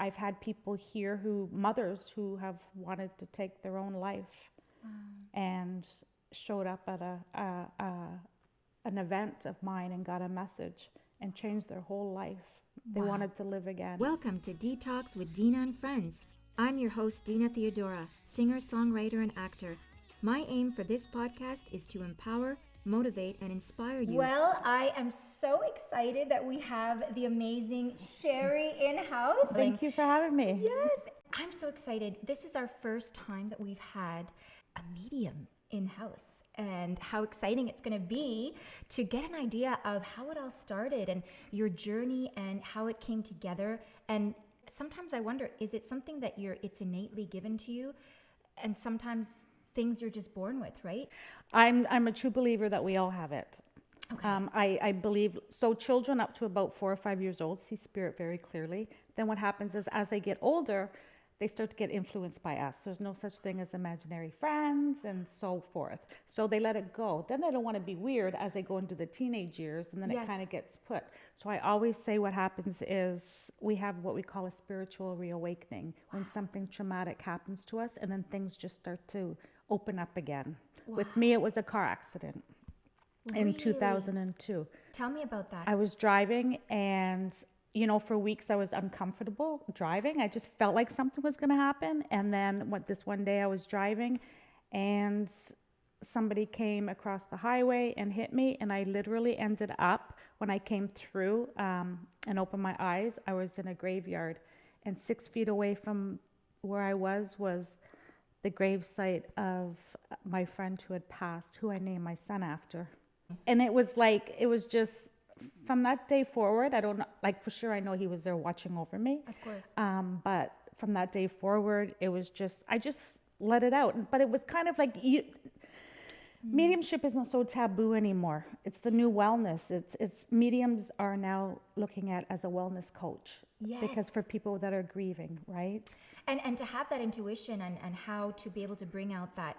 I've had people here mothers who have wanted to take their own life and showed up at an event of mine and got a message and changed their whole life. They wanted to live again. Welcome to Detox with Dina and Friends. I'm your host, Dina Theodora, singer, songwriter, and actor. My aim for this podcast is to empower, motivate, and inspire you. Well, I am so excited that we have the amazing Sherry in-house. Thank you for having me. Yes, I'm so excited. This is our first time that we've had a medium in-house, and how exciting it's going to be to get an idea of how it all started and your journey and how it came together. And sometimes I wonder, is it something that it's innately given to you, and sometimes things you're just born with, right? I'm a true believer that we all have it. Okay. I believe, so children up to about 4 or 5 years old see spirit very clearly. Then what happens is as they get older, they start to get influenced by us. There's no such thing as imaginary friends and so forth. So they let it go. Then they don't want to be weird as they go into the teenage years, and then Yes. it kind of gets put. So I always say what happens is we have what we call a spiritual reawakening when something traumatic happens to us, and then things just start to open up again. With me, it was a car accident in Really? 2002. Tell me about that. I was driving, and for weeks I was uncomfortable driving. I just felt like something was going to happen. And then this one day I was driving, and somebody came across the highway and hit me, and I literally ended up, when I came through and opened my eyes, I was in a graveyard, and 6 feet away from where I was the gravesite of my friend who had passed, who I named my son after. And it was just, from that day forward, I don't know, for sure I know he was there watching over me. Of course. But from that day forward, it was just, I just let it out. But it was kind of like, mediumship isn't so taboo anymore. It's the new wellness. It's mediums are now looking at as a wellness coach. Yes. Because for people that are grieving, right? And to have that intuition and how to be able to bring out that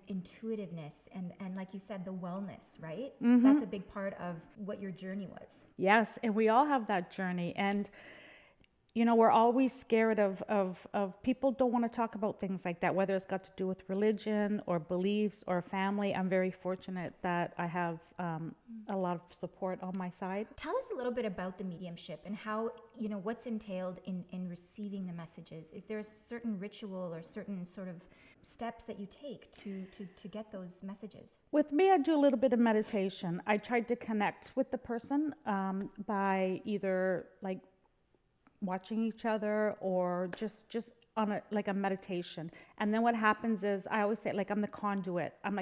intuitiveness and like you said, the wellness, right? Mm-hmm. That's a big part of what your journey was. Yes, and we all have that journey. And we're always scared of people don't want to talk about things like that, whether it's got to do with religion or beliefs or family. I'm very fortunate that I have a lot of support on my side. Tell us a little bit about the mediumship and how, what's entailed in receiving the messages. Is there a certain ritual or certain sort of steps that you take to get those messages? With me, I do a little bit of meditation. I tried to connect with the person by either watching each other or just on a meditation. And then what happens is, I always say, I'm the conduit. I'm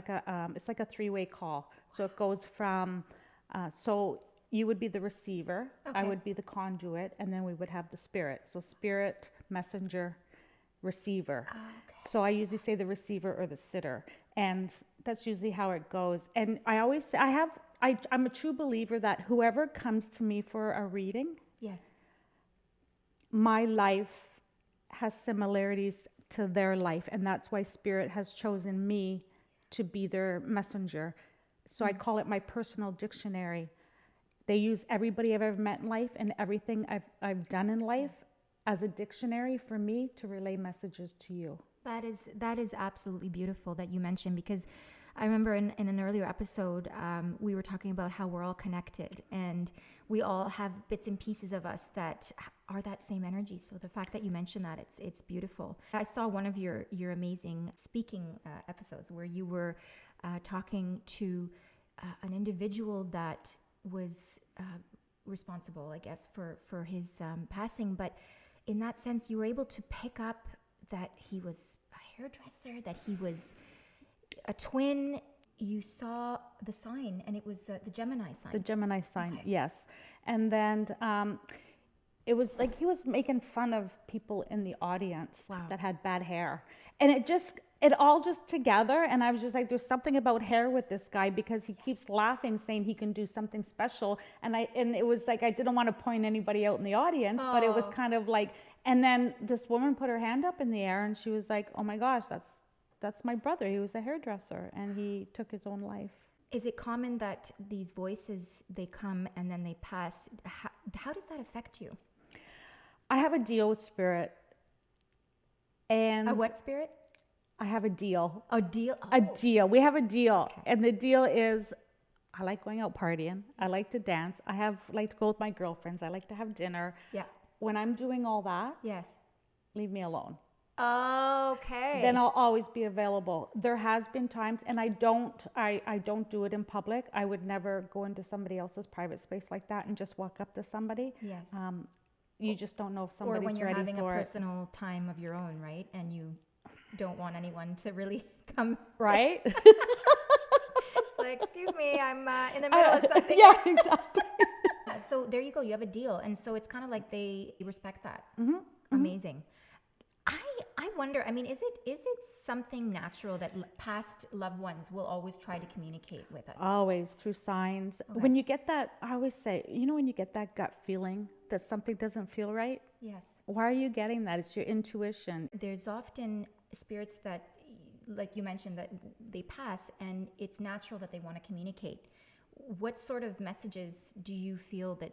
it's like a 3-way call. So it goes from, so you would be the receiver, I would be the conduit, and then we would have the spirit. So spirit, messenger, receiver. So I usually say the receiver or the sitter. And that's usually how it goes. And I always say, I'm a true believer that whoever comes to me for a reading, Yes. my life has similarities to their life, and that's why Spirit has chosen me to be their messenger. So I call it my personal dictionary. They use everybody I've ever met in life and everything I've done in life as a dictionary for me to relay messages to you. That is absolutely beautiful that you mentioned, because I remember in an earlier episode, we were talking about how we're all connected and we all have bits and pieces of us that are that same energy. So the fact that you mentioned that, it's beautiful. I saw one of your amazing speaking episodes where you were talking to an individual that was responsible, I guess, for his passing. But in that sense, you were able to pick up that he was a hairdresser, that he was a twin. You saw the sign, and it was the Gemini sign. The Gemini sign, Okay. yes. And then it was like he was making fun of people in the audience Wow. that had bad hair. And it all just together. And I was just like, there's something about hair with this guy, because he keeps laughing, saying he can do something special. And it was like, I didn't want to point anybody out in the audience, but it was Oh. kind of like, and then this woman put her hand up in the air and she was like, oh my gosh, that's my brother. He was a hairdresser and he took his own life. Is it common that these voices, they come and then they pass? How does that affect you? I have a deal with Spirit, and A what spirit? I have a deal. A deal. A Oh, deal. We have a deal, Okay. and the deal is, I like going out partying. I like to dance. Like to go with my girlfriends. I like to have dinner. yeah. When I'm doing all that, Yes. leave me alone. Okay. Then I'll always be available. There has been times, and I don't do it in public. I would never go into somebody else's private space like that and just walk up to somebody. Yes. You just don't know if Or when somebody's you're ready having a for it. personal time of your own, right? And you don't want anyone to really come. Right? It's like, excuse me, I'm in the middle of something. Yeah, exactly. So there you go. You have a deal, and so it's kind of like they respect that. Mm-hmm. Amazing. I wonder. I mean, is it something natural that past loved ones will always try to communicate with us? Always through signs. Okay. When you get that, I always say, when you get that gut feeling that something doesn't feel right, Yes. why are you getting that? It's your intuition. There's often spirits that, like you mentioned, that they pass, and it's natural that they want to communicate. What sort of messages do you feel that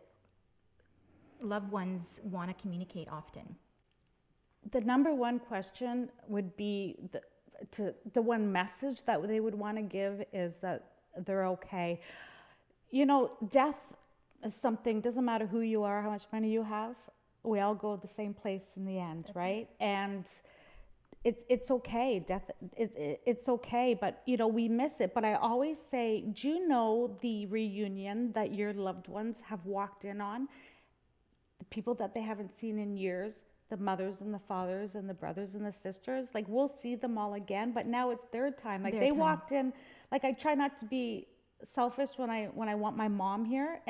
loved ones want to communicate often? The number one question would be the one message that they would want to give is that they're okay. Death is something, doesn't matter who you are, how much money you have, we all go the same place in the end, right? And it's okay. Death, it's okay, but we miss it. But I always say, do you know the reunion that your loved ones have walked in on? The people that they haven't seen in years, the mothers and the fathers and the brothers and the sisters, like we'll see them all again, but now it's their time. Like they walked in, like I try not to be selfish when I want my mom here,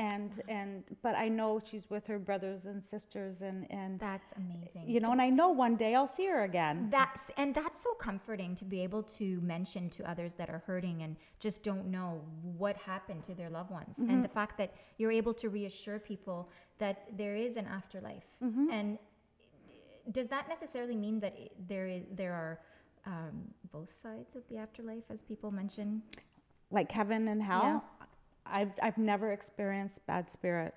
but I know she's with her brothers and sisters, and That's amazing. and I know one day I'll see her again. That's so comforting to be able to mention to others that are hurting and just don't know what happened to their loved ones. And the fact that you're able to reassure people that there is an afterlife. And does that necessarily mean that there are both sides of the afterlife, as people mention? Like heaven and hell? Yeah. I've never experienced bad spirit.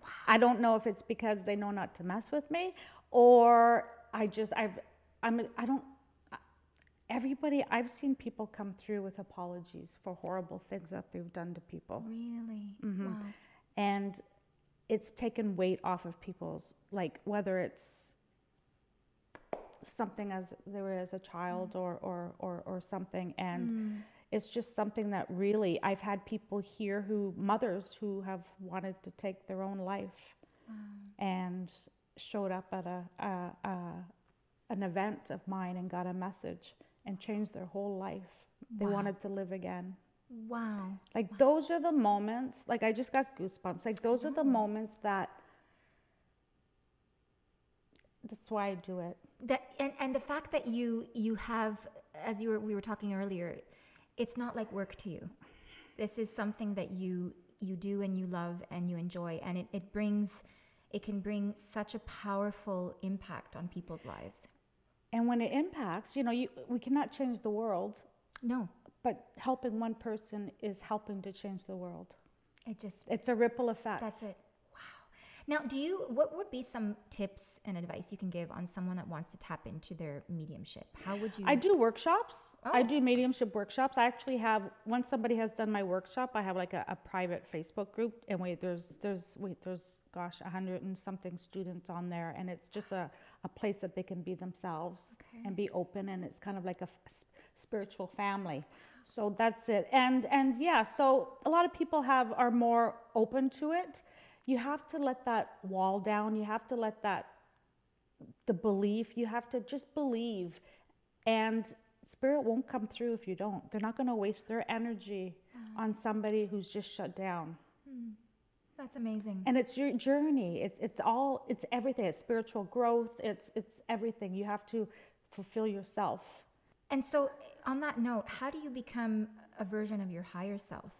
Wow. I don't know if it's because they know not to mess with me, or everybody, I've seen people come through with apologies for horrible things that they've done to people. Really? Wow. Wow. And it's taken weight off of people's, like whether it's something as they were as a child or something, and it's just something that really, I've had people here mothers who have wanted to take their own life and showed up at an event of mine and got a message and changed their whole life. They wanted to live again. Wow. Like those are the moments, like I just got goosebumps. Like those are the moments that's why I do it. And the fact that you have, as we were talking earlier, it's not like work to you. This is something that you do and you love and you enjoy, and it can bring such a powerful impact on people's lives. And when it impacts, we cannot change the world. No. But helping one person is helping to change the world. It's a ripple effect. That's it. Now, what would be some tips and advice you can give on someone that wants to tap into their mediumship? How would you? I do workshops. Oh. I do mediumship workshops. I actually have, once somebody has done my workshop, I have like a private Facebook group, and there's 100 and something students on there, and it's just a place that they can be themselves and be open, and it's kind of like a spiritual family. So that's it. And yeah, so a lot of people are more open to it. You have to let that wall down. You have to let the belief, you have to just believe. And spirit won't come through if you don't. They're not going to waste their energy on somebody who's just shut down. That's amazing. And it's your journey. It's everything. It's spiritual growth. It's everything. You have to fulfill yourself. And so on that note, how do you become a version of your higher self?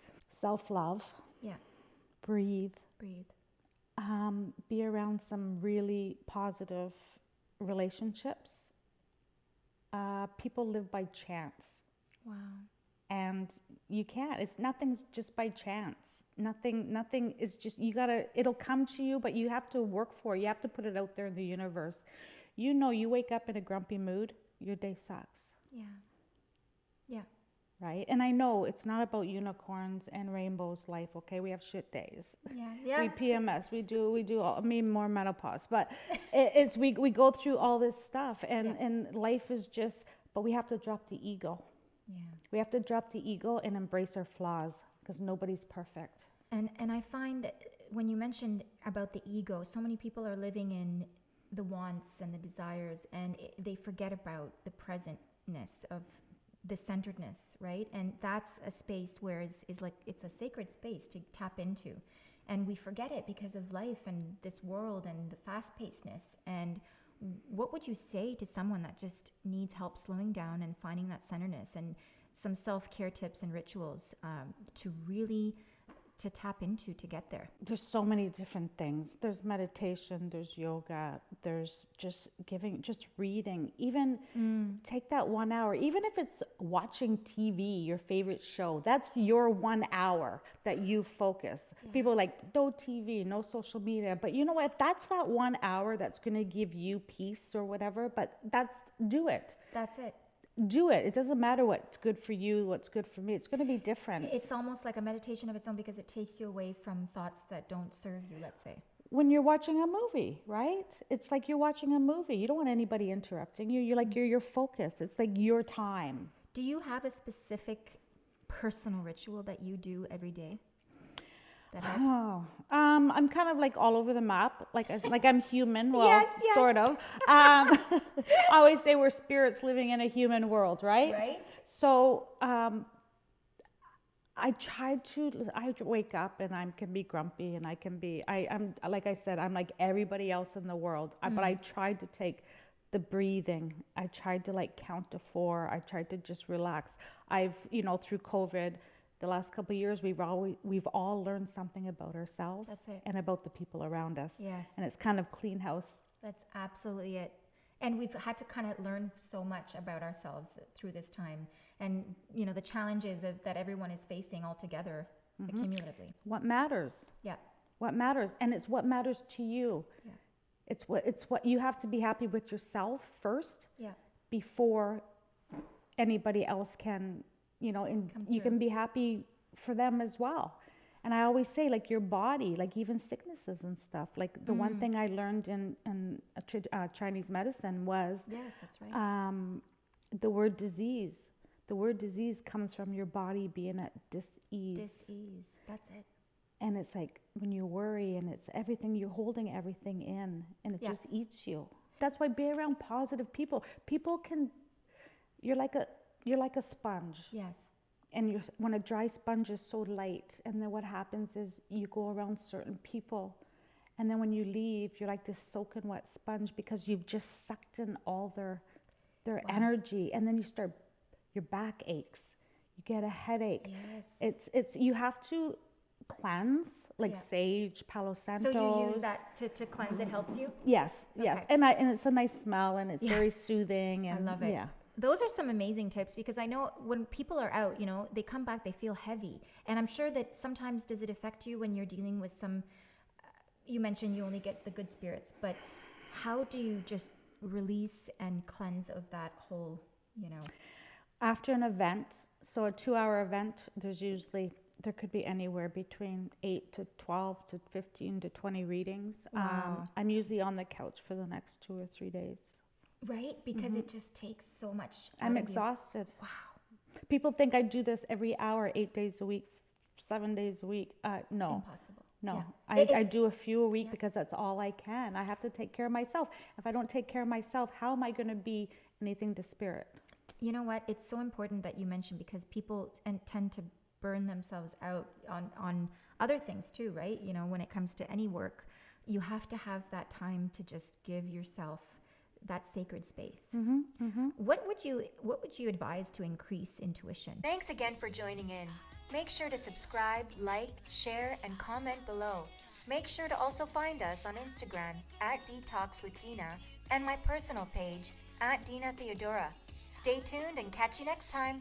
Self-love. Yeah. Breathe. Be around some really positive relationships. People live by chance. Wow. And you can't. Nothing's just by chance. Nothing is just, it'll come to you, but you have to work for it. You have to put it out there in the universe. You wake up in a grumpy mood, your day sucks. Yeah. Yeah. Right? And I know it's not about unicorns and rainbows life, okay? We have shit days. Yeah. Yeah. We PMS, we do all, I mean, more menopause, but we go through all this stuff, and life is just, but we have to drop the ego. Yeah. We have to drop the ego and embrace our flaws, because nobody's perfect. And I find that when you mentioned about the ego, so many people are living in the wants and the desires, and they forget about the presentness of the centeredness, right? And that's a space where it's like, it's a sacred space to tap into. And we forget it because of life and this world and the fast-pacedness. And what would you say to someone that just needs help slowing down and finding that centeredness, and some self-care tips and rituals to really to tap into to get there? There's so many different things. There's meditation, there's yoga, there's just reading. Even take that 1 hour, even if it's watching TV, your favorite show, that's your 1 hour that you focus. Yeah. People are like, no TV, no social media. But you know what? That's that 1 hour that's going to give you peace or whatever, but do it. That's it. Do it. It doesn't matter what's good for you, what's good for me. It's going to be different. It's almost like a meditation of its own, because it takes you away from thoughts that don't serve you, let's say. When you're watching a movie, right? It's like you're watching a movie. You don't want anybody interrupting you. You're your focus. It's like your time. Do you have a specific personal ritual that you do every day that helps? Oh, I'm kind of like all over the map. Like I'm human. Well, yes. Sort of. I always say we're spirits living in a human world, right? Right. So I wake up and I can be grumpy, and I'm like I said, I'm like everybody else in the world. But I tried to take the breathing. I tried to like count to 4. I tried to just relax. Through COVID, the last couple of years, we've all learned something about ourselves. That's it. And about the people around us. Yes. And it's kind of clean house. That's absolutely it. And we've had to kind of learn so much about ourselves through this time, and the challenges that everyone is facing all together, cumulatively. What matters? Yeah. What matters, and it's what matters to you. Yeah. It's what you have to be happy with yourself first. Yeah. Before anybody else can. You can be happy for them as well. And I always say, like, your body, like even sicknesses and stuff, like the one thing I learned in Chinese medicine was, yes, that's right. The word disease. The word disease comes from your body being at dis-ease. Dis-ease, that's it. And it's like when you worry, and it's everything, you're holding everything in, and it just eats you. That's why be around positive people. You're like a sponge. Yes. And when a dry sponge is so light, and then what happens is you go around certain people, and then when you leave, you're like this soaking wet sponge, because you've just sucked in all their energy, and then your back aches, you get a headache. Yes. It's you have to cleanse, like sage, Palo Santo. So you use that to cleanse. It helps you. Yes, Okay. yes, and it's a nice smell, and it's very soothing. And I love it. Yeah. Those are some amazing tips, because I know when people are out, they come back, they feel heavy. And I'm sure that sometimes, does it affect you when you're dealing with some, you mentioned you only get the good spirits, but how do you just release and cleanse of that whole, After an event, so a 2-hour event, there could be anywhere between 8 to 12 to 15 to 20 readings. Wow. I'm usually on the couch for the next 2 or 3 days. Right? Because it just takes so much. I'm exhausted. Wow. People think I do this every hour, 8 days a week, 7 days a week. No. Impossible. No. Yeah. I do a few a week because that's all I can. I have to take care of myself. If I don't take care of myself, how am I going to be anything to spirit? You know what? It's so important that you mention, because people tend to burn themselves out on other things too, right? When it comes to any work, you have to have that time to just give yourself that sacred space. What would you advise to increase intuition? Thanks again for joining in. Make sure to subscribe, like, share, and comment below. Make sure to also find us on Instagram @DetoxWithDina and my personal page @DinaTheodora. Stay tuned and catch you next time.